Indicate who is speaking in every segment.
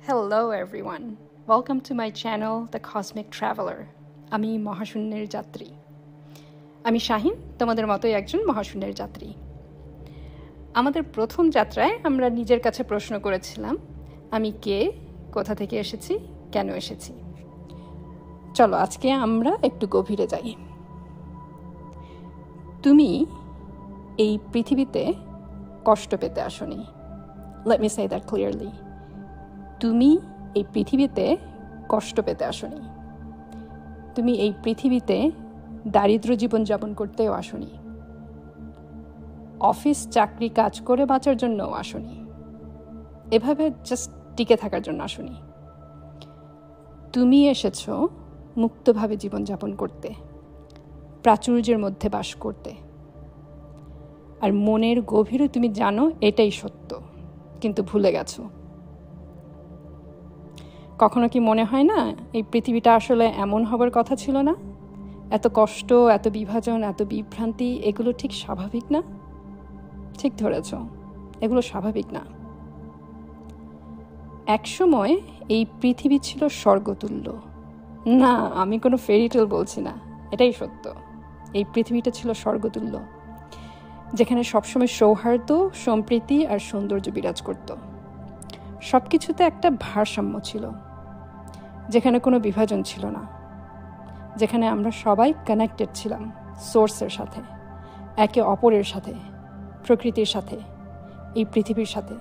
Speaker 1: Hello everyone. Welcome to my channel The Cosmic Traveler. আমি মহাশূন্যের যাত্রী। আমি শাহিন, তোমাদের মতোই একজন মহাশূন্যের যাত্রী। আমাদের প্রথম যাত্রায় আমরা নিজের কাছে প্রশ্ন করেছিলাম, আমি কে, কোথা থেকে এসেছি, কেন এসেছি। চলো আজকে আমরা একটু গভীরে যাই। তুমি এই পৃথিবীতে কষ্ট পেতে আসোনি। Let me say that clearly. তুমি এই পৃথিবীতে কষ্ট পেতে আসোনি। তুমি এই পৃথিবীতে দারিদ্র জীবনযাপন করতেও আসোনি। অফিস চাকরি কাজ করে বাঁচার জন্যও আসোনি। এভাবে জাস্ট টিকে থাকার জন্য আসোনি। তুমি এসেছো মুক্তভাবে জীবনযাপন করতে, প্রাচুর্যের মধ্যে বাস করতে। আর মনের গভীরে তুমি জানো এটাই সত্য, কিন্তু ভুলে গেছো। কখনো কি মনে হয় না এই পৃথিবীটা আসলে এমন হবার কথা ছিল না? এত কষ্ট, এত বিভাজন, এত বিভ্রান্তি, এগুলো ঠিক স্বাভাবিক না? ঠিক ধরেছ, এগুলো স্বাভাবিক না। একসময় এই পৃথিবী ছিল স্বর্গতুল্য। না, আমি কোনো ফেরিটেল বলছি না, এটাই সত্য। এই পৃথিবীটা ছিল স্বর্গতুল্য, যেখানে সবসময় সৌহার্দ্য, সম্প্রীতি আর সৌন্দর্য বিরাজ করত। সব কিছুতে একটা ভারসাম্য ছিল, যেখানে কোনো বিভাজন ছিল না, যেখানে আমরা সবাই কানেক্টেড ছিলাম সোর্সের সাথে, একে অপরের সাথে, প্রকৃতির সাথে, এই পৃথিবীর সাথে।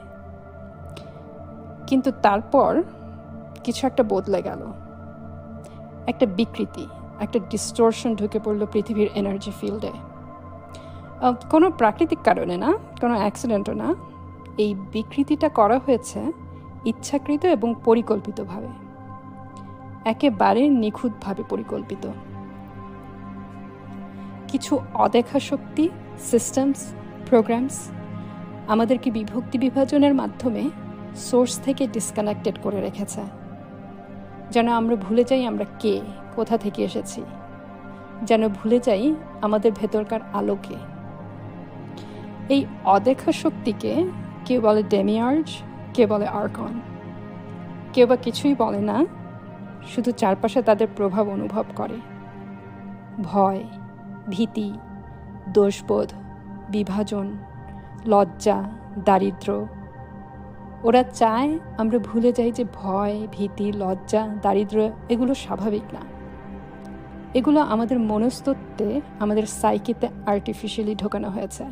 Speaker 1: কিন্তু তারপর কিছু একটা বদলে গেল। একটা বিকৃতি, একটা ডিস্টোরশন ঢুকে পড়ল পৃথিবীর এনার্জি ফিল্ডে। কোনো প্রাকৃতিক কারণে না, কোনো অ্যাক্সিডেন্টও না। এই বিকৃতিটা করা হয়েছে ইচ্ছাকৃত এবং পরিকল্পিতভাবে, একেবারে নিখুঁতভাবে পরিকল্পিত। কিছু অদেখা শক্তি, সিস্টেমস, প্রোগ্রামস আমাদেরকে বিভক্তি বিভাজনের মাধ্যমে সোর্স থেকে ডিসকানেক্টেড করে রেখেছে, যেন আমরা ভুলে যাই আমরা কে, কোথা থেকে এসেছি, যেন ভুলে যাই আমাদের ভেতরকার আলোকে। এই অদেখা শক্তিকে কেউ বলে ডেমিয়ার্জ, কেউ বলে আর্কন, কেউ বা কিছুই বলে না, শুধু চারপাশে তাদের প্রভাব অনুভব করে। ভয়, ভীতি, দোষবোধ, বিভাজন, লজ্জা, দারিদ্র্য। ওরা চায় আমরা ভুলে যাই যে ভয়, ভীতি, লজ্জা, দারিদ্র্য এগুলো স্বাভাবিক না। এগুলো আমাদের মনস্তত্ত্বে, আমাদের সাইকিতে আর্টিফিশিয়ালি ঢোকানো হয়েছে।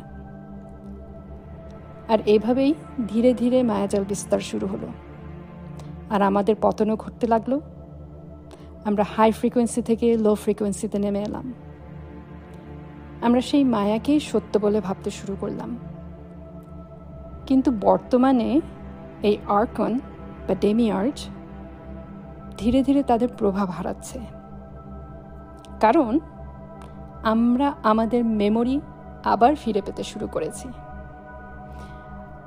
Speaker 1: আর এভাবেই ধীরে ধীরে মায়াজাল বিস্তার শুরু হলো, আর আমাদের পতনও ঘটতে লাগলো। আমরা হাই ফ্রিকোয়েন্সি থেকে লো ফ্রিকোয়েন্সিতে নেমে এলাম। আমরা সেই মায়াকেই সত্য বলে ভাবতে শুরু করলাম। কিন্তু বর্তমানে এই আর্কন বা ডেমিয়ার্জ ধীরে ধীরে তাদের প্রভাব হারাচ্ছে, কারণ আমরা আমাদের মেমোরি আবার ফিরে পেতে শুরু করেছি।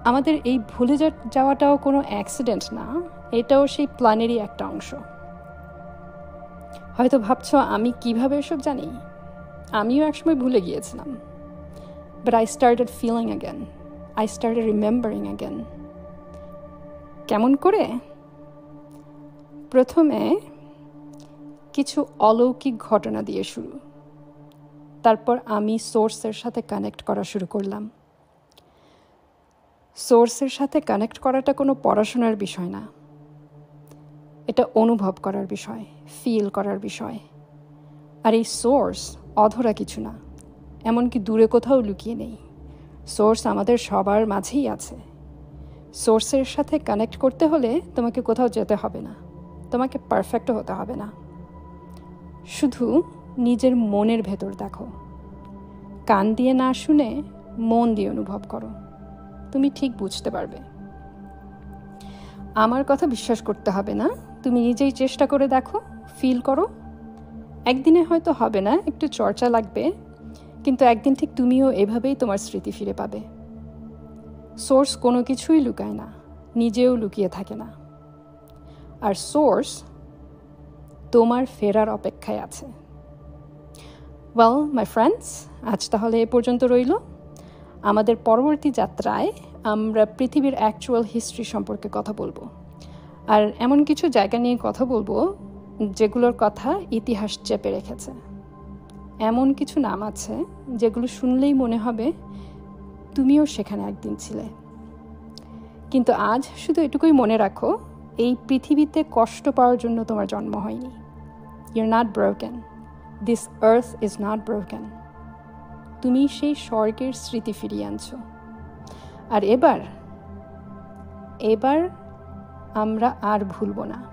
Speaker 1: আমাদের এই ভুলে যাওয়াটাও কোনো অ্যাক্সিডেন্ট না, এটাও সেই প্ল্যানেরই একটা অংশ। হয়তো ভাবছো আমি কিভাবে এসব জানি। আমিও একসময় ভুলে গিয়েছিলাম, but I started feeling again, I started remembering again. কেমন করে? প্রথমে কিছু অলৌকিক ঘটনা দিয়ে শুরু, তারপর আমি সোর্সের সাথে কানেক্ট করা শুরু করলাম। সোর্সের সাথে কানেক্ট করাটা কোনো পড়াশোনার বিষয় না, এটা অনুভব করার বিষয়, ফিল করার বিষয়। আর এই সোর্স অধরা কিছু না, এমনকি দূরে কোথাও লুকিয়ে নেই। সোর্স আমাদের সবার মাঝেই আছে। সোর্সের সাথে কানেক্ট করতে হলে তোমাকে কোথাও যেতে হবে না, তোমাকে পারফেক্টও হতে হবে না। শুধু নিজের মনের ভেতর দেখো, কান দিয়ে না শুনে মন দিয়ে অনুভব করো, তুমি ঠিক বুঝতে পারবে। আমার কথা বিশ্বাস করতে হবে না, তুমি নিজেই চেষ্টা করে দেখো, ফিল করো। একদিনে হয়তো হবে না, একটু চর্চা লাগবে, কিন্তু একদিন ঠিক তুমিও এভাবেই তোমার স্মৃতি ফিরে পাবে। সোর্স কোনো কিছুই লুকায় না, নিজেও লুকিয়ে থাকে না। আর সোর্স তোমার ফেরার অপেক্ষায় আছে। ওয়েল মাই ফ্রেন্ডস, আজ তাহলে এ পর্যন্ত রইল। আমাদের পরবর্তী যাত্রায় আমরা পৃথিবীর অ্যাকচুয়াল হিস্ট্রি সম্পর্কে কথা বলবো। আর এমন কিছু জায়গা নিয়ে কথা বলবো যেগুলোর কথা ইতিহাস চেপে রেখেছে। এমন কিছু নাম আছে যেগুলো শুনলেই মনে হবে তুমিও সেখানে একদিন ছিলে। কিন্তু আজ শুধু এটুকুই মনে রাখো, এই পৃথিবীতে কষ্ট পাওয়ার জন্য তোমার জন্ম হয়নি। You're not broken. This earth is not broken. তুমি সেই স্বর্গের স্মৃতি ফিরিয়ে আনছো। আর এবার আমরা আর ভুলব না।